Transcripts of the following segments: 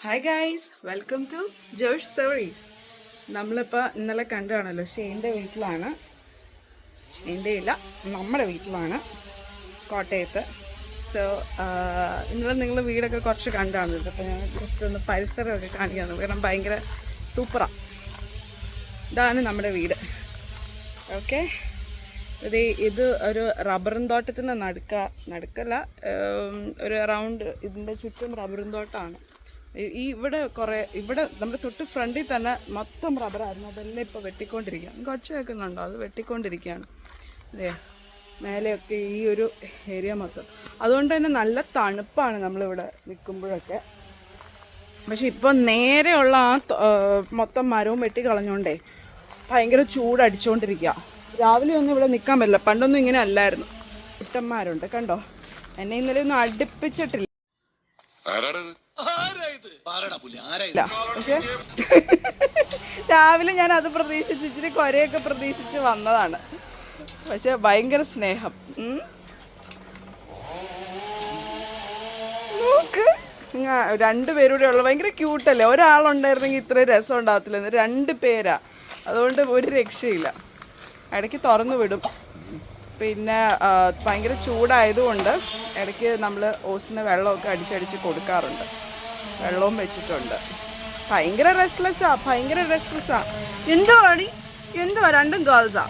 Hi guys, welcome to Josh stories. നമ്മളിപ്പോൾ ഇന്നലെ കണ്ടാണല്ലോ ഷെയിൻ്റെ വീട്ടിലാണ്. ഷെയിൻ്റെ ഇല്ല, നമ്മുടെ വീട്ടിലാണ് കോട്ടയത്ത്. സോ ഇന്നലെ നിങ്ങൾ വീടൊക്കെ കുറച്ച് കണ്ടാണ്. അപ്പോൾ ഞാൻ ജസ്റ്റ് ഒന്ന് പരിസരമൊക്കെ കാണിക്കാമെന്ന്, കാരണം ഭയങ്കര സൂപ്പറാണ്. ഇതാണ് നമ്മുടെ വീട്. ഓക്കെ, ഇത് ഒരു റബ്ബറും തോട്ടത്തിൻ്റെ നടുക്കല്ല, ഒരു അറൗണ്ട് ഇതിൻ്റെ ചുറ്റും റബ്ബറും തോട്ടമാണ്. ഇവിടെ നമ്മുടെ തൊട്ട് ഫ്രണ്ടിൽ തന്നെ മൊത്തം റബ്ബറായിരുന്നു. അതെല്ലാം ഇപ്പോൾ വെട്ടിക്കൊണ്ടിരിക്കുകയാണ്. കൊച്ച കേൾക്കുന്നുണ്ടോ? അത് വെട്ടിക്കൊണ്ടിരിക്കുകയാണ്. അതെ, മേലെയൊക്കെ ഈ ഒരു ഏരിയ മൊത്തം. അതുകൊണ്ട് തന്നെ നല്ല തണുപ്പാണ് നമ്മളിവിടെ നിൽക്കുമ്പോഴൊക്കെ. പക്ഷെ ഇപ്പോൾ നേരെയുള്ള മൊത്തം മരവും വെട്ടി കളഞ്ഞുകൊണ്ടേ ഭയങ്കര ചൂടടിച്ചുകൊണ്ടിരിക്കുക. രാവിലെ ഒന്നും ഇവിടെ നിൽക്കാൻ പറ്റില്ല. പണ്ടൊന്നും ഇങ്ങനെ അല്ലായിരുന്നു. കുട്ടന്മാരുണ്ട് കണ്ടോ. എന്നെ ഇന്നലെ ഒന്നും അടുപ്പിച്ചിട്ടില്ല. പക്ഷെ രാവിലെ ഞാൻ അത് പ്രതീക്ഷിച്ച് ഇച്ചിരി കൊരയൊക്കെ പ്രതീക്ഷിച്ച് വന്നതാണ്. പക്ഷെ ഭയങ്കര സ്നേഹം. നോക്ക്, രണ്ടുപേരൂടെ ഉള്ള ഭയങ്കര ക്യൂട്ടല്ലേ. ഒരാളുണ്ടായിരുന്നെങ്കിൽ ഇത്രയും രസം ഉണ്ടാകത്തില്ല. 2 പേരാ, അതുകൊണ്ട് ഒരു രക്ഷയില്ല. ഇടയ്ക്ക് തുറന്നു വിടും. പിന്നെ ഭയങ്കര ചൂടായതുകൊണ്ട് ഇടയ്ക്ക് നമ്മൾ ഓസിന് വെള്ളമൊക്കെ അടിച്ചടിച്ച് കൊടുക്കാറുണ്ട്. വെള്ളവും വെച്ചിട്ടുണ്ട്. ഭയങ്കര റെസ്റ്റ്ലെസ്സാ. എന്തുവാ രണ്ടും ഗേൾസാ.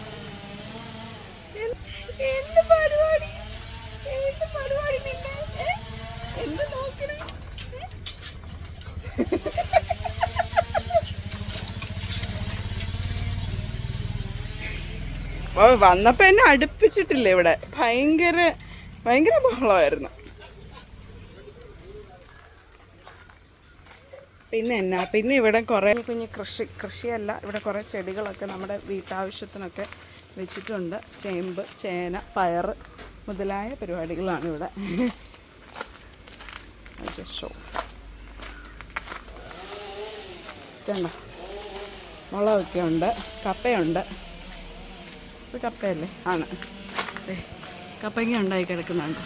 എന്ത് പരിപാടി എന്ത് നോക്കണേ. വന്നപ്പോൾ എന്നെ അടുപ്പിച്ചിട്ടില്ല. ഇവിടെ ഭയങ്കര ബഹളമായിരുന്നു. പിന്നെ ഇവിടെ കുറേ കൃഷിയല്ല, ഇവിടെ കുറേ ചെടികളൊക്കെ നമ്മുടെ വീട്ടാവശ്യത്തിനൊക്കെ വെച്ചിട്ടുണ്ട്. ചേമ്പ്, ചേന, പയർ മുതലായ പരിപാടികളാണ് ഇവിടെ. കണ്ടോ, മുളകൊക്കെ ഉണ്ട്, കപ്പയുണ്ട്. ഇത് കപ്പയല്ലേ? ആണ്. കപ്പങ്ങ ഉണ്ടായി കിടക്കുന്നുണ്ട്.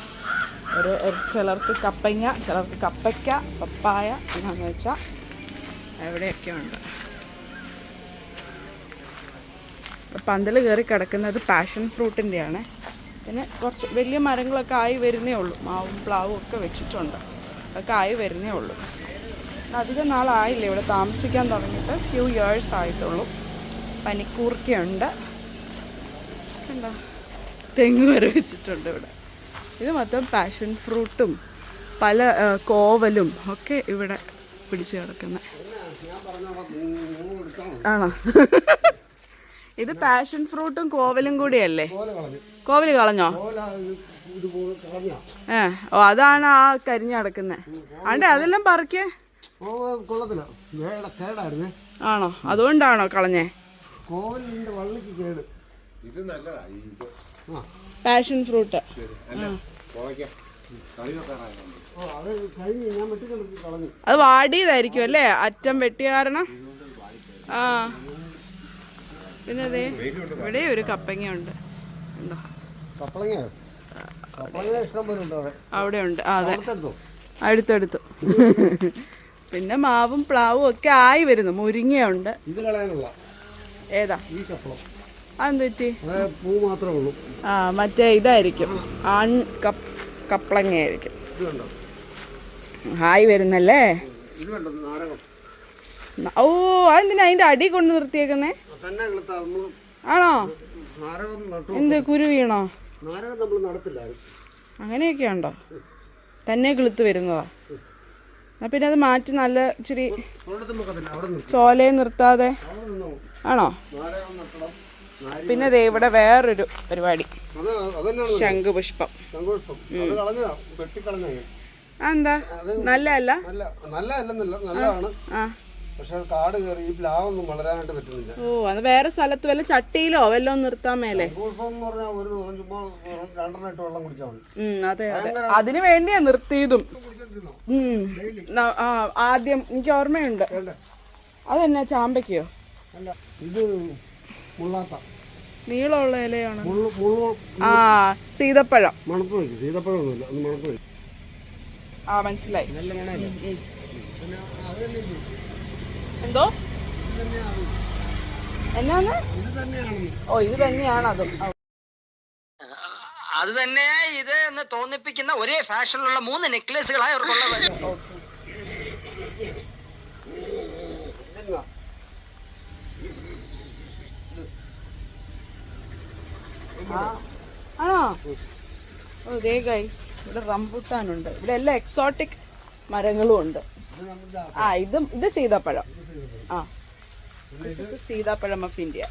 ചിലർക്ക് കപ്പങ്ങ, ചിലർക്ക് കപ്പയ്ക്ക, പപ്പായ എന്നാന്ന് വെച്ചാൽ എവിടെയൊക്കെ ഉണ്ട്. പന്തൽ കയറി കിടക്കുന്നത് പാഷൻ ഫ്രൂട്ടിൻ്റെയാണ്. പിന്നെ കുറച്ച് വലിയ മരങ്ങളൊക്കെ ആയി വരുന്നേ ഉള്ളൂ. മാവും പ്ലാവും ഒക്കെ വെച്ചിട്ടുണ്ട്. അതൊക്കെ ആയി വരുന്നേ ഉള്ളൂ. അധികം നാളായില്ല ഇവിടെ താമസിക്കാൻ തുടങ്ങിയിട്ട്. ഫ്യൂ ഇയേഴ്സ് ആയിട്ടുള്ളൂ. പനിക്കൂർക്കയുണ്ട്. എന്താ, തെങ്ങ് വരെ വെച്ചിട്ടുണ്ട് ഇവിടെ. ഇത് മൊത്തം പാഷൻ ഫ്രൂട്ടും പല കോവലും ഒക്കെ ഇവിടെ പിടിച്ച് കിടക്കുന്നത് ആണോ? ഇത് പാഷൻ ഫ്രൂട്ടും കോവലും കൂടിയല്ലേ? കോവല് കളഞ്ഞോ? ഓ, അതാണ് ആ കരിഞ്ഞ് കിടക്കുന്നത്. ആണ്ടെ അതെല്ലാം പറിക്കേ. ആണോ? അതുകൊണ്ടാണോ കളഞ്ഞേ? Passion fruit. അത് വാടിയതായിരിക്കും അല്ലേ, അറ്റം വെട്ടിയ കാരണം. ആ, പിന്നെ അതെ ഇവിടെ ഒരു കപ്പങ്ങയുണ്ട്. ഉണ്ടോ? അവിടെ ഉണ്ട്. അതെ, അടുത്തെടുത്തു. പിന്നെ മാവും പ്ലാവും ഒക്കെ ആയി വരുന്നു. മുരിങ്ങയുണ്ട്. ഏതാ? അതെന്ത് പറ്റി? ആ, മറ്റേ ഇതായിരിക്കും, കപ്പളങ്ങയായിരിക്കും. ആയി വരുന്നല്ലേ. ഓ, അതെന്തിനാ അതിന്റെ അടി കൊണ്ട് നിർത്തിയേക്കുന്നേ? ആണോ? എന്ത്, കുരു വീണോ? അങ്ങനെയൊക്കെ ഉണ്ടോ? തന്നെ കിളുത്ത് വരുന്നതാ. എന്നാ പിന്നെ അത് മാറ്റി നല്ല ഇച്ചിരി ചോലയെ നിർത്താതെ. ആണോ? പിന്നെ ദേ ഇവിടെ വേറൊരു പരിപാടി, ശംഖുപുഷ്പം. എന്താ, നല്ലതല്ല? ഓ, അത് വേറെ സ്ഥലത്ത് വല്ല ചട്ടിയിലോ വല്ലോ നിർത്താൻ മേലെ. അതെ അതെ, അതിനു വേണ്ടിയാ നിർത്തിയതും. ആദ്യം എനിക്ക് ഓർമ്മയുണ്ട്. അതെന്നാ, ചാമ്പയ്ക്കയോ? നീളമുള്ള ഇലയാണ്. ആ, സീതപ്പഴം. ആ, മനസ്സിലായി. എന്തോ എന്നാന്ന്? ഓ ഇത് തന്നെയാണ് അതും. അത് തന്നെ ഇത് എന്ന് തോന്നിപ്പിക്കുന്ന ഒരേ ഫാഷനിലുള്ള 3 നെക്ലേസുകളായി അവർക്കുള്ളത്. ആണോ? ഓ ദേ ഗൈസ്, ഇവിടെ റംബുട്ടാനുണ്ട്. ഇവിടെ എല്ലാം എക്സോട്ടിക് മരങ്ങളും ഉണ്ട്. ഇത് സീതാപ്പഴം. ആ, സീതാപ്പഴം ഓഫ് ഇന്ത്യ.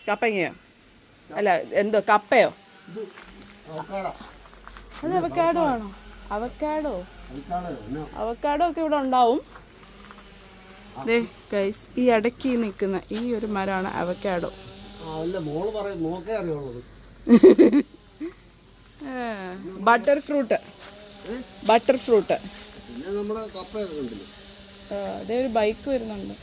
കപ്പങ്ങയോ? അല്ല എന്തോ കപ്പയോ? അത് അവക്കാഡോ ആണോ? അവക്കാഡോ ഒക്കെ ഇവിടെ ഉണ്ടാവും. ദേ ഗൈസ്, ഈ ഇടയ്ക്ക് നിൽക്കുന്ന ഈ ഒരു മരമാണ് അവക്കാഡോ. Butter fruit. അതേ ഒരു ബൈക്ക് വരുന്നുണ്ട്.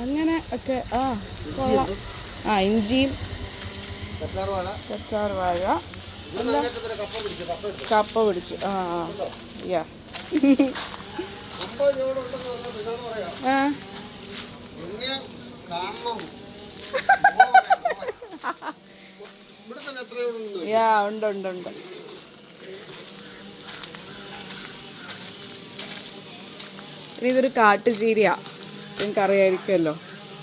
അങ്ങനെ ഒക്കെ. കൊള്ളാം. ഇഞ്ചിയും കറ്റാർ വാഴ, കപ്പ പിടിച്ചു. യാ ഉണ്ട്. ഇനി ഇതൊരു കാട്ടുചീരയാ, നിങ്ങൾക്ക് അറിയായിരിക്കുമല്ലോ.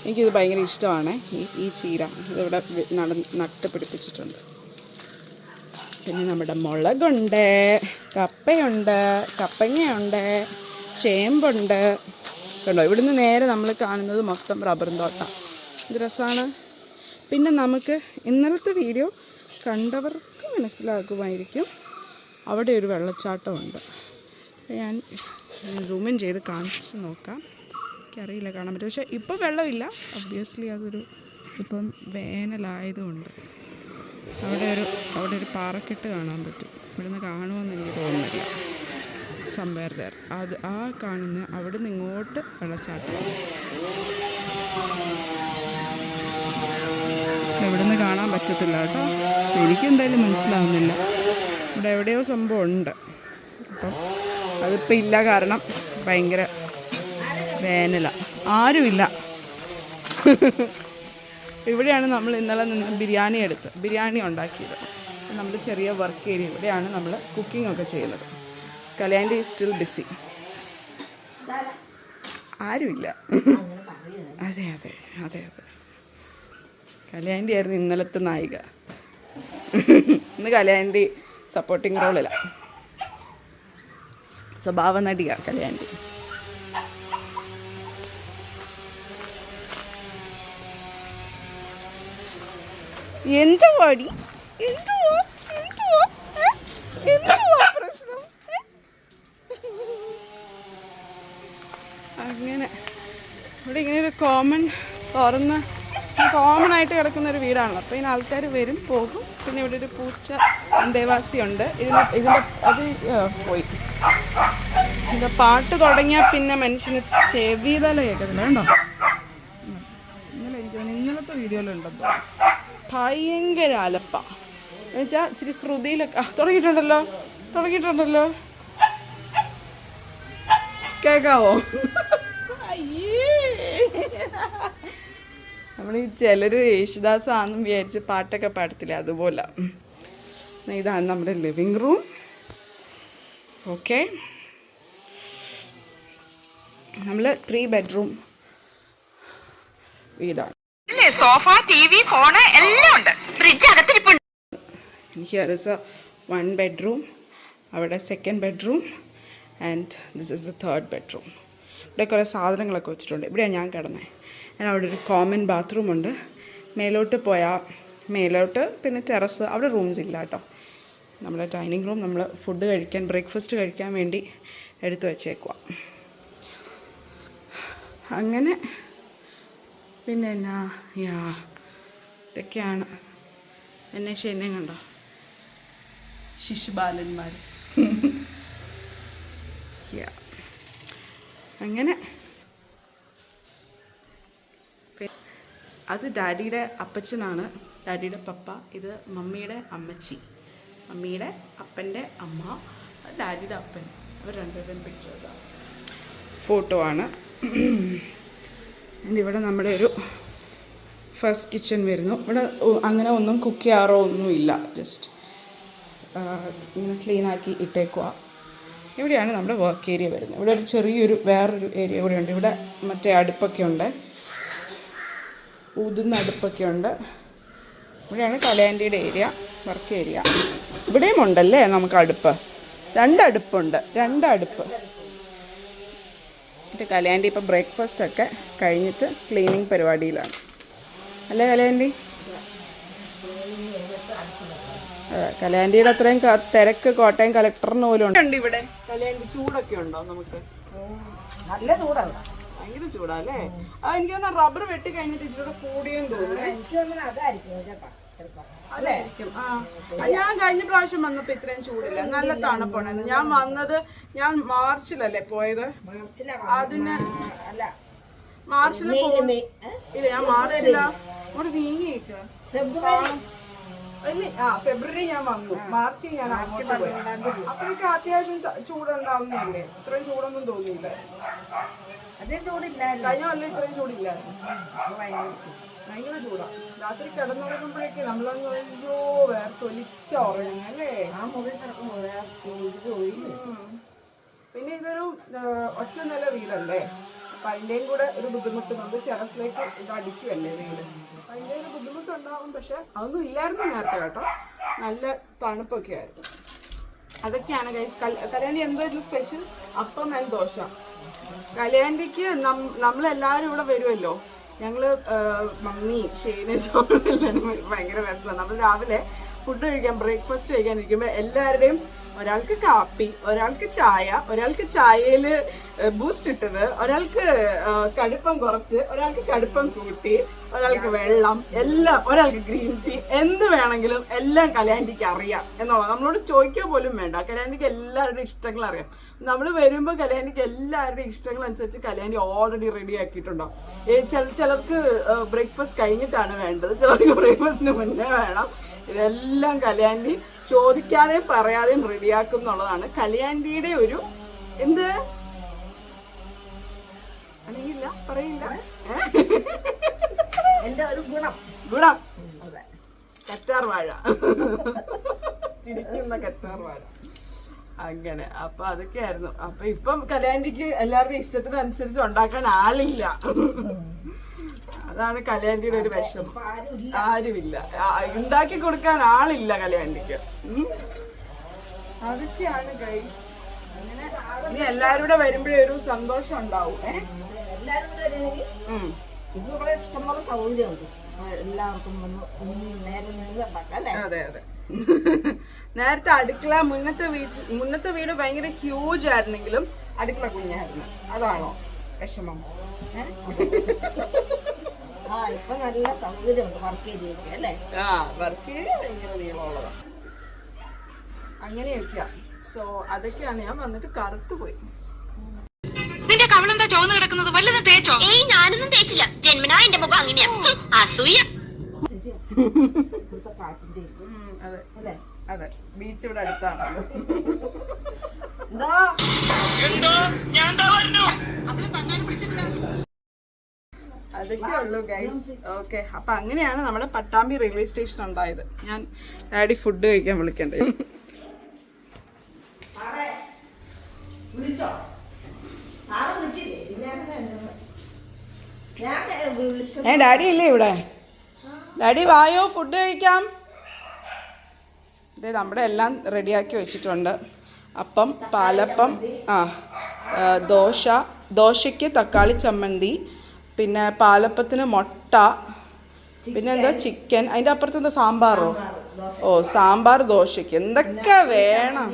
എനിക്കിത് ഭയങ്കര ഇഷ്ടമാണ് ഈ ചീര. ഇതിവിടെ നട്ട് പിടിപ്പിച്ചിട്ടുണ്ട്. പിന്നെ നമ്മുടെ മുളകുണ്ട്, കപ്പയുണ്ട്, കപ്പങ്ങയുണ്ട്, ചേമ്പുണ്ട്. കണ്ടോ, ഇവിടുന്ന് നേരെ നമ്മൾ കാണുന്നത് മൊത്തം റബ്ബറും തോട്ടം. ഇത് രസമാണ്. പിന്നെ നമുക്ക് ഇന്നലത്തെ വീഡിയോ കണ്ടവർക്ക് മനസ്സിലാക്കുമായിരിക്കും, അവിടെ ഒരു വെള്ളച്ചാട്ടമുണ്ട്. ഞാൻ സൂമിൻ ചെയ്ത് കാണിച്ച് നോക്കാം. എനിക്കറിയില്ല കാണാൻ പറ്റും, പക്ഷേ ഇപ്പോൾ വെള്ളമില്ല. ഒബ്വിയസ്ലി ഇപ്പം വേനലായതുകൊണ്ട് അവിടെ ഒരു പാറക്കെട്ട് കാണാൻ പറ്റും. ഇവിടുന്ന് കാണുമെന്ന് എനിക്ക് തോന്നുന്നില്ല. സംവേർ ദർ അത് കാണുന്ന അവിടെ നിന്ന് ഇങ്ങോട്ട് വെള്ളച്ചാട്ടം. ഇവിടുന്ന് കാണാൻ പറ്റത്തില്ല കേട്ടോ, എനിക്കെന്തായാലും മനസ്സിലാവുന്നില്ല. ഇവിടെ എവിടെയോ സംഭവം ഉണ്ട്. അപ്പം അതിപ്പോൾ ഇല്ല, കാരണം ഭയങ്കര വേനലാണ്, ആരുമില്ല. ഇവിടെയാണ് നമ്മൾ ഇന്നലെ നിന്ന് ബിരിയാണി ഉണ്ടാക്കിയത്. നമ്മുടെ ചെറിയ വർക്ക് ഏരിയ ഇവിടെയാണ് നമ്മൾ കുക്കിംഗ് ഒക്കെ ചെയ്യുന്നത്. കല്യാണ്ടി ഈസ് സ്റ്റിൽ ബിസി. ആരുമില്ല. അതെ കല്യാണ്ടി ആയിരുന്നു ഇന്നലത്തെ നായിക. ഇന്ന് കല്യാണ്ടി സപ്പോർട്ടിങ് റോളില്ല, സ്വഭാവ നടിയാ കല്യാണ്ടി. എന്തുവാ പ്രശ്നം? അങ്ങനെ ഇവിടെ ഇങ്ങനെ ഒരു കോമൺ ആയിട്ട് കിടക്കുന്ന ഒരു വീടാണല്ലോ. അപ്പോൾ ഇതിന് ആൾക്കാർ വരും പോകും. പിന്നെ ഇവിടെ ഒരു പൂച്ച അന്തേവാസിയുണ്ട്. അത് പോയി. ഇതിൻ്റെ പാട്ട് തുടങ്ങിയാൽ പിന്നെ മനുഷ്യന് ചെവിതല കേൾക്കത്തില്ല. കണ്ടോ, ഇന്നലത്തെ വീഡിയോയിലുണ്ടെന്തോ ഭയങ്കര അലപ്പ എന്നുവെച്ചാൽ ഇച്ചിരി ശ്രുതിയിലൊക്കെ തുടങ്ങിയിട്ടുണ്ടല്ലോ. കേൾക്കാവോ? നമ്മൾ ചിലർ യേശുദാസാണെന്നും വിചാരിച്ച് പാട്ടൊക്കെ പാടത്തില്ല, അതുപോലെ. ഇതാണ് നമ്മുടെ ലിവിങ് റൂം. ഓക്കെ, നമ്മൾ 3 ബെഡ്റൂം വീടാണ്. സോഫ, ടിവി, ഫോണ് എല്ലാം ഉണ്ട്. ഫ്രിഡ്ജ് അകത്തിരിപ്പുണ്ട്. Here is a 1 bedroom. അവിടെ 2nd bedroom and this is the 3rd bedroom. ഇവിടെ കുറേ സാധനങ്ങളൊക്കെ വെച്ചിട്ടുണ്ട്. ഇവിടെയാണ് ഞാൻ കിടന്നത്. അവിടെ ഒരു കോമൺ ബാത്റൂം ഉണ്ട്. മേലോട്ട് പിന്നെ ടെറസ്, അവിടെ റൂംസ് ഇല്ല കേട്ടോ. നമ്മുടെ ഡൈനിങ് റൂം നമ്മൾ ബ്രേക്ക്ഫാസ്റ്റ് കഴിക്കാൻ വേണ്ടി എടുത്തു വച്ചേക്കുക. അങ്ങനെ പിന്നെ ഇതൊക്കെയാണ്. എന്നെ കണ്ടോ, ശിശുബാലന്മാർ. അങ്ങനെ അത് ഡാഡിയുടെ അപ്പച്ചനാണ്, ഡാഡിയുടെ പപ്പ. ഇത് മമ്മിയുടെ അമ്മച്ചി. മമ്മിയുടെ അപ്പൻ്റെ അമ്മ, ഡാഡിയുടെ അപ്പൻ, അവർ രണ്ടുപേരും പിക്ചേഴ്സാണ്, ഫോട്ടോ ആണ്. ഇവിടെ നമ്മുടെ ഒരു ഫസ്റ്റ് കിച്ചൺ വരുന്നു. ഇവിടെ അങ്ങനെ ഒന്നും കുക്ക് ചെയ്യാറോ ഒന്നുമില്ല, ജസ്റ്റ് ഇങ്ങനെ ക്ലീനാക്കി ഇട്ടേക്കുക. ഇവിടെയാണ് നമ്മുടെ വർക്ക് ഏരിയ വരുന്നത്. ഇവിടെ ഒരു ചെറിയൊരു വേറൊരു ഏരിയ കൂടെ ഉണ്ട്. ഇവിടെ മറ്റേ അടുപ്പൊക്കെ ഉണ്ട്, ഊതുന്ന അടുപ്പൊക്കെ ഉണ്ട്. ഇവിടെയാണ് കലയാൻ്റിയുടെ ഏരിയ, വർക്ക് ഏരിയ. ഇവിടെയും ഉണ്ടല്ലേ നമുക്ക് അടുപ്പ്, 2 അടുപ്പുണ്ട്, 2 അടുപ്പ്. എന്നിട്ട് കലയാൻ്റി ഇപ്പോൾ ബ്രേക്ക്ഫാസ്റ്റൊക്കെ കഴിഞ്ഞിട്ട് ക്ലീനിങ് പരിപാടിയിലാണ് അല്ലേ കലയാൻ്റി? കലയാൻ്റിയുടെ അത്രയും തിരക്ക് കോട്ടയം കളക്ടറിന് പോലും ഉണ്ട് ഇവിടെ. കലയാൻ്റി ചൂടൊക്കെ ഉണ്ടോ നമുക്ക്? നല്ല ചൂടാണ്, ഭയങ്കര ചൂടാ അല്ലേ? എനിക്ക് തോന്നുന്നു റബ്ബർ വെട്ടി കഴിഞ്ഞിട്ട് ഇച്ചിരി കൂടിയെന്ന് തോന്നുന്നു. എനിക്ക് തോന്നുന്നു അതായിരിക്കും ചിലപ്പോൾ. അതായിരിക്കും. ഞാൻ കഴിഞ്ഞ പ്രാവശ്യം വന്നപ്പോ ഇത്രയും ചൂടില്ല, നല്ല തണുപ്പുണ്ടായിരുന്നു. ഞാൻ വന്നത് മാർച്ചിലല്ലേ പോയത്? അതിന് മാർച്ചില് ഇല്ല, ഞാൻ മാർച്ചിലാ ഇവിടെ നീങ്ങിയിട്ട് ഫെബ്രുവരി ഞാൻ വന്നു, മാർച്ചിൽ ഞാൻ അങ്ങോട്ട് പോയി. അപ്പോഴേക്കും അത്യാവശ്യം ചൂടുണ്ടാവുന്നില്ലേ? ഇത്രയും ചൂടൊന്നും തോന്നിയില്ല. കഴിഞ്ഞ കൊല്ലം ഇത്രയും ചൂടില്ലായിരുന്നു. ഭയങ്കര ചൂടാ. രാത്രി കിടന്നുറങ്ങുമ്പോഴേക്ക് നമ്മളങ്ങ് അയ്യോ വേർത്തൊലിച്ച ഉറങ്ങും അല്ലേ? പിന്നെ ഇതൊരു ഒറ്റ നില വീടല്ലേ, അപ്പൊ അതിൻ്റെയും കൂടെ ഒരു ബുദ്ധിമുട്ടുന്നുണ്ട്. ടെറസിലേക്ക് ഇത് അടിക്കുമല്ലേ വീട്, അപ്പൊ അതിൻ്റെ ഒരു ബുദ്ധിമുട്ടുണ്ടാവും. പക്ഷെ അതൊന്നും ഇല്ലായിരുന്നു നേരത്തെ കേട്ടോ, നല്ല തണുപ്പൊക്കെ ആയിരുന്നു. അതൊക്കെയാണ് ഗൈസ്. കല്യാണി എന്തായിരുന്നു സ്പെഷ്യൽ? അപ്പം ആൻഡ് ദോശ. കല്യാണിക്ക് നമ്മളെല്ലാവരും ഇവിടെ വരുമല്ലോ, ഞങ്ങള് മമ്മി ഷെയ്ന എല്ലാവരും ഭയങ്കര രസമാണ്. നമ്മൾ രാവിലെ ഫുഡ് കഴിക്കാൻ ബ്രേക്ക്ഫാസ്റ്റ് കഴിക്കാൻ ഇരിക്കുമ്പോൾ എല്ലാവരുടെയും ഒരാൾക്ക് കാപ്പി, ഒരാൾക്ക് ചായ, ഒരാൾക്ക് ചായയിൽ ബൂസ്റ്റ് ഇട്ടത്, ഒരാൾക്ക് കടുപ്പം കുറച്ച്, ഒരാൾക്ക് കടുപ്പം കൂട്ടി, ഒരാൾക്ക് വെള്ളം, എല്ലാം, ഒരാൾക്ക് ഗ്രീൻ ടീ, എന്ത് വേണമെങ്കിലും എല്ലാം കല്യാണിക്ക് അറിയാം എന്നുള്ളത് നമ്മളോട് ചോദിക്കാൻ പോലും വേണ്ട. കല്യാണിക്ക് എല്ലാവരുടെയും ഇഷ്ടങ്ങൾ അറിയാം. നമ്മൾ വരുമ്പോൾ കല്യാണിക്ക് എല്ലാവരുടെയും ഇഷ്ടങ്ങൾ അനുസരിച്ച് കല്യാണി ഓൾറെഡി റെഡി ആക്കിയിട്ടുണ്ടാവും. ചിലർക്ക് ബ്രേക്ക്ഫാസ്റ്റ് കഴിഞ്ഞിട്ടാണ് വേണ്ടത്, ചിലർക്ക് ബ്രേക്ക്ഫാസ്റ്റിന് മുന്നേ വേണം. ഇതെല്ലാം കല്യാണി ചോദിക്കാതെയും പറയാതെയും റെഡിയാക്കും എന്നുള്ളതാണ് കല്യാണിയുടെ ഒരു എന്ത് അല്ലെങ്കില്ല പറയില്ല എന്റെ ഒരു ഗുണം. കറ്റാർ വാഴ, ചിരിക്കുന്ന കറ്റാർ വാഴ. അങ്ങനെ അപ്പൊ അതൊക്കെയായിരുന്നു. അപ്പൊ ഇപ്പം കല്യാണിക്ക് എല്ലാവരുടെയും ഇഷ്ടത്തിനനുസരിച്ച് ഉണ്ടാക്കാൻ ആളില്ല. അതാണ് കല്യാണിയുടെ ഒരു വിഷമം. ആരുമില്ല, ഉണ്ടാക്കി കൊടുക്കാൻ ആളില്ല കല്യാണിക്ക്. അതൊക്കെയാണ് ഗൈസ്. അങ്ങനെ ഇനി എല്ലാരും കൂടെ വരുമ്പോഴേ ഒരു സന്തോഷം ഉണ്ടാവും. ഇവിടെ ഇഷ്ടംപോലെ സൗകര്യമുണ്ട്, എല്ലാവർക്കും നേരെ ഉണ്ടാക്കാം അല്ലേ? അതെ അതെ. നേരത്തെ അടുക്കള മുന്നത്തെ വീട് ഭയങ്കര ഹ്യൂജ് ആയിരുന്നെങ്കിലും അടുക്കള കുഞ്ഞായിരുന്നു. അതാണോ വിഷമം? ഇപ്പൊ നല്ല സൗകര്യമുണ്ട് വർക്ക് ഏരിയയൊക്കെ അല്ലേ? വർക്ക് ഏരിയ ഭയങ്കര നീളമുള്ളതാണ്. അങ്ങനെയൊക്കെയാ. സോ അതൊക്കെയാണ്. ഞാൻ വന്നിട്ട് കറുത്തു പോയി. നിന്റെ കവളെന്താ ചോന്ന് കിടക്കുന്നത്? വല്ലതും തേച്ചോ? ഏയ് ഞാനൊന്നും തേച്ചില്ല, ജന്മനാ എന്റെ മുഖം അങ്ങനെയാ. അസൂയ. അതെ അതെ, ബീച്ച് ഇവിടെ അടുത്താണ്. അതൊക്കെ ഉള്ളൂ ഗൈസ്. ഓക്കെ, അപ്പൊ അങ്ങനെയാണ് നമ്മുടെ പട്ടാമ്പി റെയിൽവേ സ്റ്റേഷൻ ഉണ്ടായത്. ഞാൻ ഡാഡി ഫുഡ് കഴിക്കാൻ വിളിക്കണ്ടേ? ഡാഡി ഇല്ലേ ഇവിടെ? ഡാഡി വായോ, ഫുഡ് കഴിക്കാം. ഇതേ നമ്മുടെ എല്ലാം റെഡിയാക്കി വെച്ചിട്ടുണ്ട്. അപ്പം, പാലപ്പം, ദോശയ്ക്ക് തക്കാളി ചമ്മന്തി, പിന്നെ പാലപ്പത്തിന് മുട്ട, പിന്നെ എന്താ ചിക്കൻ, അതിൻ്റെ അപ്പുറത്തെന്താ സാമ്പാറോ? സാമ്പാർ ദോശയ്ക്ക് എന്തൊക്കെ വേണം.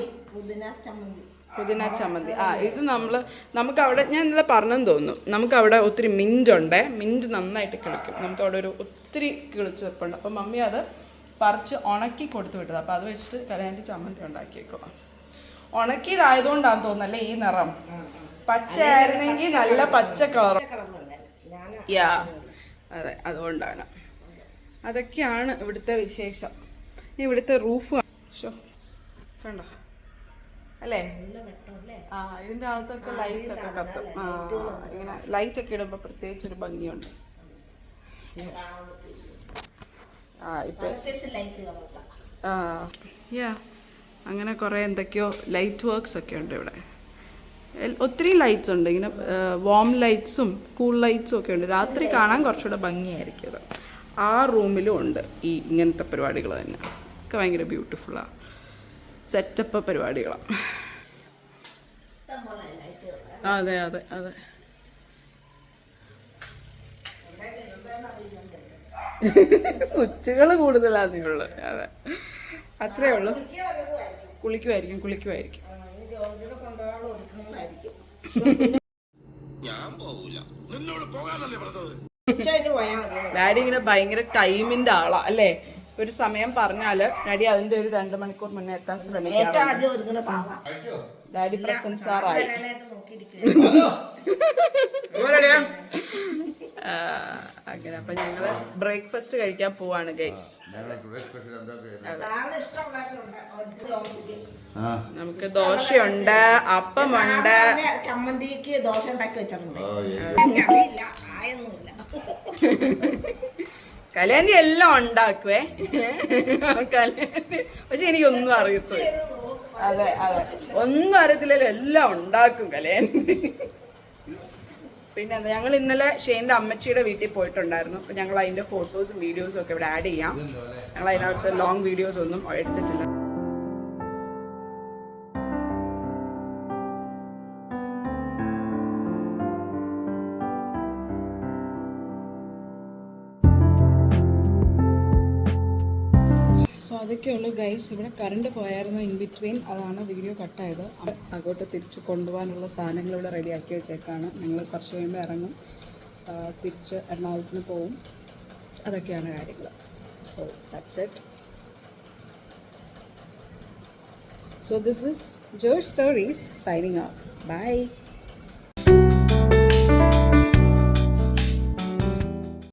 പുതിന ചമ്മന്തി. ഇത് നമുക്കവിടെ ഞാൻ ഇന്നലെ പറഞ്ഞെന്ന് തോന്നുന്നു, നമുക്കവിടെ ഒത്തിരി മിൻറ്റ് ഉണ്ട്. മിൻറ്റ് നന്നായിട്ട് കിളിക്കും. നമുക്കവിടെ ഒരു ഒത്തിരി കിളിച്ച് വെപ്പുണ്ട്. അപ്പം മമ്മി അത് പറിച്ച് ഉണക്കി കൊടുത്തു വിട്ടത്. അപ്പോൾ അത് വെച്ചിട്ട് കല്യാണി ചമ്മന്തി ഉണ്ടാക്കിയേക്കുക. ഉണക്കിയതായതുകൊണ്ടാന്ന് തോന്നുന്നല്ലേ ഈ നിറം. പച്ചയായിരുന്നെങ്കിൽ നല്ല പച്ച കളർ. അതെ, അതുകൊണ്ടാണ്. അതൊക്കെയാണ് ഇവിടുത്തെ വിശേഷം. ഇവിടുത്തെ റൂഫ് കണ്ടോ അല്ലേ? നല്ല വെട്ടമല്ലേ? ആ ഇതിന്റെ അകത്തൊക്കെ ലൈറ്റ് ഒക്കെ കത്തും. ആ ഇങ്ങനെ ലൈറ്റ് ഒക്കെ ഇടുമ്പോൾ പ്രത്യേകിച്ചൊരു ഭംഗിയുണ്ട്. ആ ഇപ്പൊ ലൈറ്റ് കമർത്താം. യാ അങ്ങനെ കുറേ എന്തൊക്കെയോ ലൈറ്റ് വർക്ക്സ് ഒക്കെ ഉണ്ട് ഇവിടെ. ഒത്തിരി ലൈറ്റ്സ് ഉണ്ട്, ഇങ്ങനെ വാം ലൈറ്റ്സും കൂൾ ലൈറ്റ്സും ഒക്കെ ഉണ്ട്. രാത്രി കാണാൻ കുറച്ചുകൂടെ ഭംഗിയായിരിക്കും അത്. ആ റൂമിലും ഉണ്ട് ഈ ഇങ്ങനത്തെ പരിപാടികൾ തന്നെ. ഒക്കെ ഭയങ്കര ബ്യൂട്ടിഫുള്ളാണ്, സെറ്റപ്പ് പരിപാടികളാണ്. അതെ അതെ അതെ. സ്വിച്ചുകൾ കൂടുതലാന്നേ ഉള്ളു. അതെ അത്രേ ഉള്ളു. കുളിക്കുമായിരിക്കും. ഡാഡി ഇങ്ങനെ ഭയങ്കര ടൈമിന്റെ ആളാ അല്ലേ? ഒരു സമയം പറഞ്ഞാല് ഡാഡി അതിന്റെ ഒരു 2 മണിക്കൂർ മുന്നേ എത്താൻ ശ്രമിക്കാറുണ്ട്. ഡാഡി പ്രസൻസ് ആറായി. അങ്ങനെ അപ്പൊ ഞങ്ങള് ബ്രേക്ക്ഫാസ്റ്റ് കഴിക്കാൻ പോവാണ് ഗൈസ്. നമുക്ക് ദോശയുണ്ട്, അപ്പമുണ്ട്. ചമ്മന്തിക്ക് ദോശ ഉണ്ടാക്കി വെച്ചിട്ടുണ്ട്. കല്യാണി എല്ലാം ഉണ്ടാക്കുവേ. പക്ഷെ എനിക്കൊന്നും അറിയത്തില്ല. അതെ അതെ, ഒന്നും അറിയത്തില്ലല്ലോ, എല്ലാം ഉണ്ടാക്കും കല്യാണി. പിന്നെ ഞങ്ങൾ ഇന്നലെ ഷെയ്ൻ്റെ അമ്മച്ചിയുടെ വീട്ടിൽ പോയിട്ടുണ്ടായിരുന്നു. അപ്പം ഞങ്ങൾ അതിൻ്റെ ഫോട്ടോസും വീഡിയോസും ഒക്കെ ഇവിടെ ആഡ് ചെയ്യാം. ഞങ്ങൾ അതിനകത്ത് ലോങ് വീഡിയോസ് ഒന്നും എടുത്തിട്ടില്ല. സോ അതൊക്കെയുള്ളൂ ഗൈസ്. ഇവിടെ കറണ്ട് പോയായിരുന്നു ഇൻ ബിറ്റ്വീൻ, അതാണ് വീഡിയോ കട്ടായത്. അങ്ങോട്ട് തിരിച്ച് കൊണ്ടുപോകാനുള്ള സാധനങ്ങൾ ഇവിടെ റെഡിയാക്കി വെച്ചേക്കാണ്. ഞങ്ങൾ കുറച്ച് കഴിയുമ്പോൾ ഇറങ്ങും, തിരിച്ച് എറണാകുളത്തിന് പോവും. അതൊക്കെയാണ് കാര്യങ്ങൾ. So that's it. So this is George stories signing off. By.